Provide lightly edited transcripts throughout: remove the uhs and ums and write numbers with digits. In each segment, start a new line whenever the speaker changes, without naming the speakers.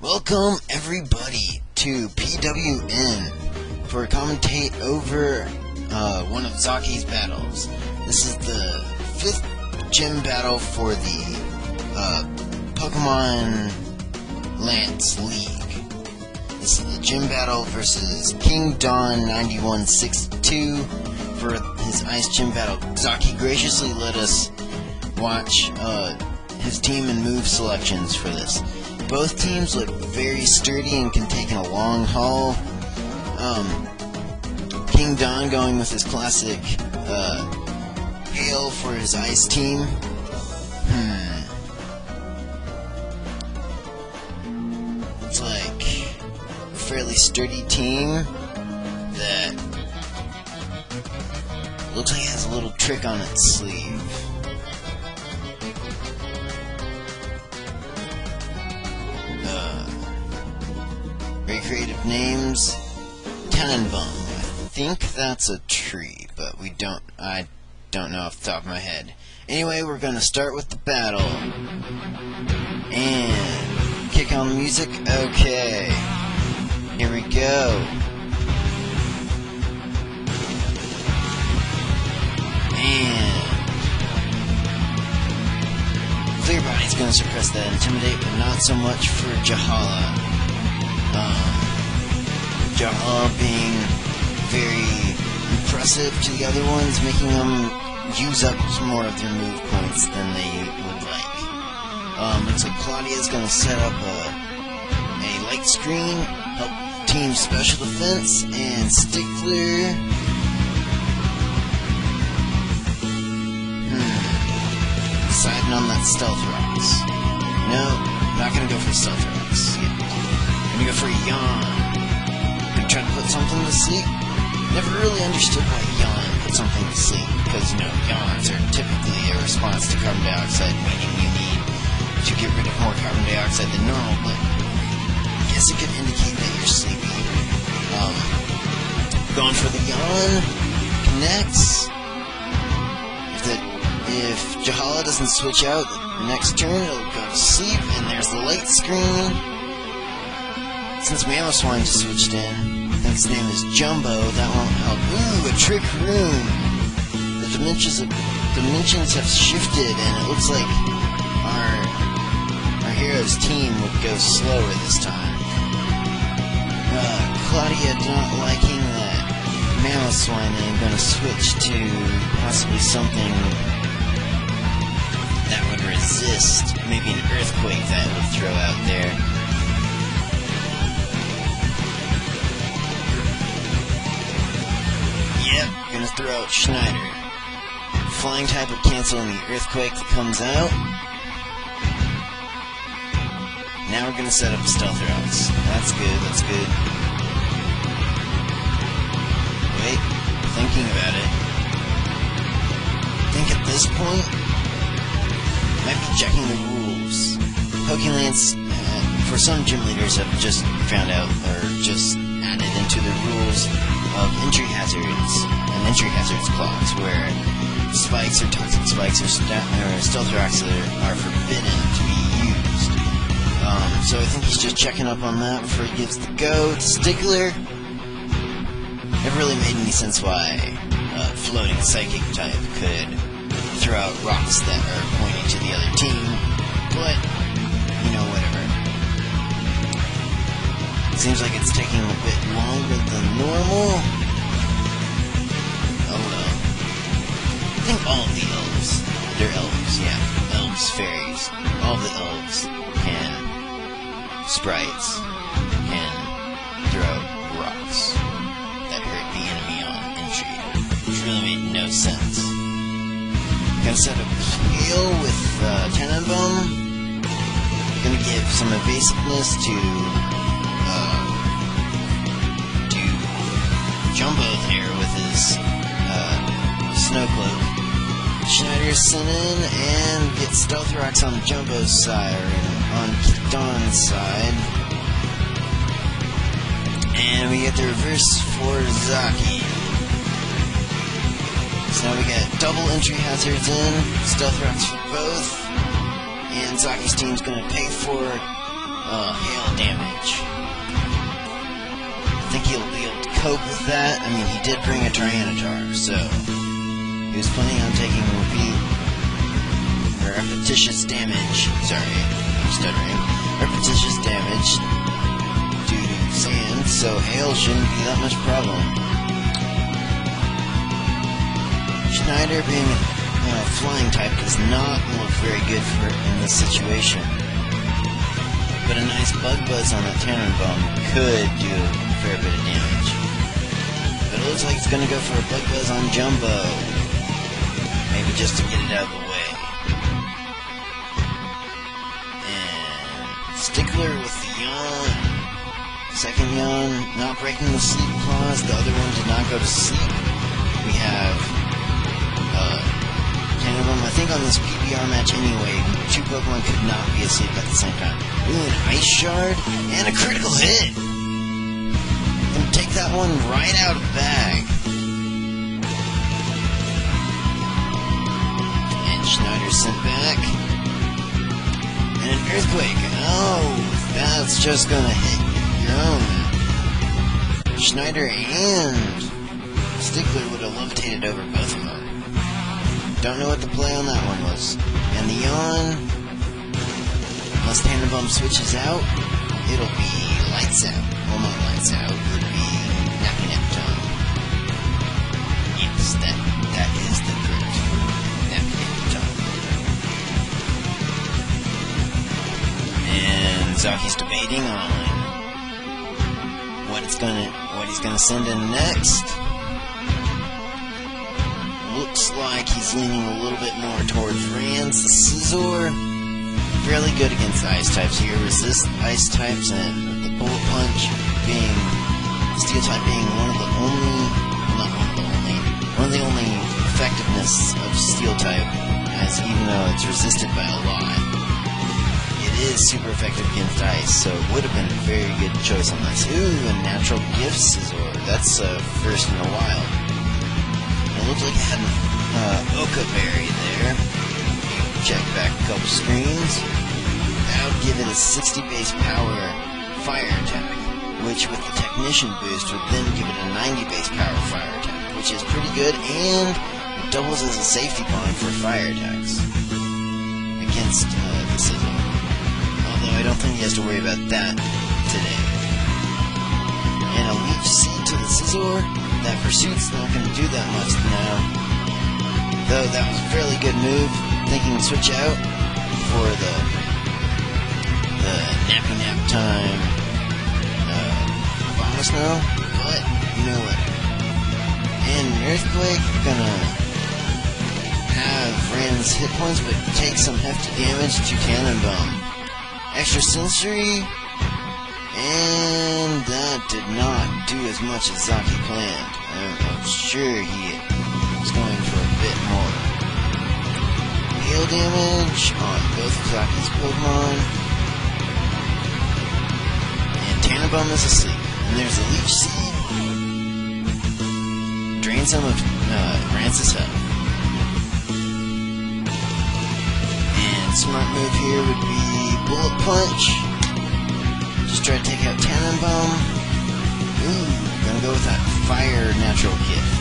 Welcome everybody to PWN for a commentate over one of Zaki's battles. This is the 5th gym battle for the Pokemon Lance League. This is the gym battle versus King Dawn 9162 for his Ice Gym battle. Zaki graciously let us watch his team and move selections for this. Both teams look very sturdy and can take in a long haul. King Dawn going with his classic hail for his ice team. It's like a fairly sturdy team that looks like it has a little trick on its sleeve. Very creative names. Tenenbaum. I think that's a tree, but I don't know off the top of my head. Anyway, we're gonna start with the battle. And kick on the music. Okay. Here we go. And Clear Body's gonna suppress that Intimidate, but not so much for Jahala. Jahala being very impressive to the other ones, making them use up some more of their move points than they would like. Looks like Claudia's going to set up a light screen, help team special defense, and Stickler. Deciding on that Stealth Rocks. No, not going to go for Stealth Rocks yet. Going to go for a Yawn. Try to put something to sleep. Never really understood why Yawn put something to sleep, because, yawns are typically a response to carbon dioxide, meaning you need to get rid of more carbon dioxide than normal, but I guess it could indicate that you're sleepy. Going for the Yawn, connects. If Jahala doesn't switch out the next turn, it'll go to sleep, and there's the light screen. Since Mamoswine just switched in, I think his name is Jumbo, that won't help. Ooh, a Trick Room! The dimensions have shifted, and it looks like our hero's team would go slower this time. Claudia not liking that Mamoswine and gonna switch to possibly something that would resist maybe an earthquake that it would throw out there. Yep, gonna throw out Schneider. Flying type would cancel any earthquake that comes out. Now we're gonna set up Stealth Rocks. That's good, that's good. Wait, thinking about it. I think at this point, might be checking the rules. Pokélance, for some gym leaders, have just found out, or just added into the rules of entry hazards and entry hazards clause, where spikes or toxic spikes or stealth rocks are forbidden to be used. So I think he's just checking up on that before he gives the go to Stickler. Never really made any sense why floating psychic type could throw out rocks that are pointing to the other team, but whatever. Seems like it's taking a bit longer than normal. Oh well. I think all of the elves, they're elves, yeah. Elves, fairies, all the elves sprites can throw rocks that hurt the enemy on entry, which really made no sense. Gonna set up Hail with Tenenbaum. Gonna give some evasiveness to Jumbo there with his Snow Cloak. Schneider's sent in and gets Stealth Rocks on Jumbo's side, or on Dawn's side. And we get the reverse for Zaki. So now we got double entry hazards in, Stealth Rocks for both, and Zaki's team's gonna pay for hail damage. I think he'll be able to cope with that. I mean, he did bring a Tyranitar, so he was planning on taking repetitious damage. Sorry, I'm stuttering. Repetitious damage due to sand, so hail shouldn't be that much problem. Schneider being a flying type does not look very good in this situation. But a nice bug buzz on the Tannenbaum could do a fair bit of damage. But it looks like it's going to go for a bug buzz on Jumbo. Maybe just to get it out of the way. And Stickler with the yawn. Second yawn, not breaking the sleep clause. The other one did not go to sleep. We have Tannenbaum. I think on this PBR match anyway, two Pokemon could not be asleep at the same time. Ooh, an Ice Shard and a critical hit! And take that one right out of the bag. And Schneider sent back. And an Earthquake. Oh, that's just gonna hit your own. Schneider and Stickler would have levitated over both of them. Don't know what the play on that one was. And the yawn, unless Tannenbaum switches out, it'll be lights out. Well, not lights out, it'll be nappy nap time. Yes, that is the correct nappy nap time. And Zaki's debating on what he's gonna send in next. Looks like he's leaning a little bit more towards Rans. The Scizor, fairly good against ice types here. Resist ice types, and the Bullet Punch being Steel type being one of the only effectiveness of Steel type, as even though it's resisted by a lot, it is super effective against ice. So it would have been a very good choice on this. Ooh, a natural gift Scizor. That's first in a while. It looked like it had an Oka Berry there. Check back a couple screens. That would give it a 60 base power fire attack, which with the Technician boost would then give it a 90 base power fire attack, which is pretty good, and it doubles as a safety pond for fire attacks against the Scizor. Although I don't think he has to worry about that today. And a Leech Seed to the Scizor. That Pursuit's not going to do that much now. Though that was a fairly good move, thinking switch out for the nappy nap time Bomb Snow, but you know what? And Earthquake gonna have Ran's hit points, but take some hefty damage to Tannenbaum. Extra Sensory. And that did not do as much as Zaki planned. I'm sure he was going for a bit more. Hail damage on both of Zaki's Pokemon. And Tannenbaum is asleep. And there's a Leech Seed. Drain some of Rance's health. And smart move here would be Bullet Punch. Just try to take out Tannenbaum. Ooh, gonna go with that Fire Natural Gift.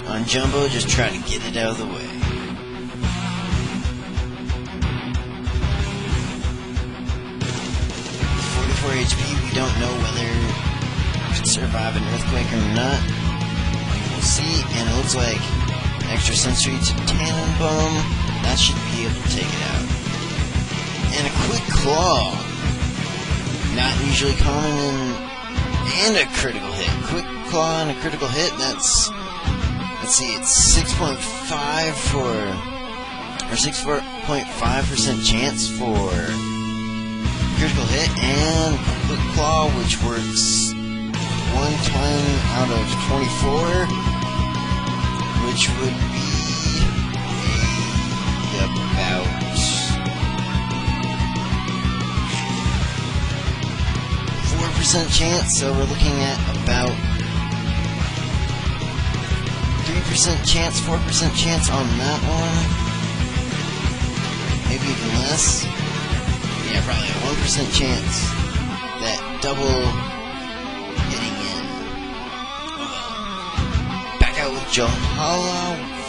On Jumbo, just try to get it out of the way. 44 HP, we don't know whether it can survive an Earthquake or not. We'll see, and it looks like extra sensory to Tannenbaum. That should be able to take it out. And a Quick Claw. Not usually common and a critical hit. Quick Claw and a critical hit, that's, let's see, it's 6.5 or 6.5% chance for critical hit, and Quick Claw, which works 1 time out of 24, which would be about 4% chance, so we're looking at about 3% chance, 4% chance on that one. Maybe even less. probably a 1% chance that double hitting in. Back out with Johanna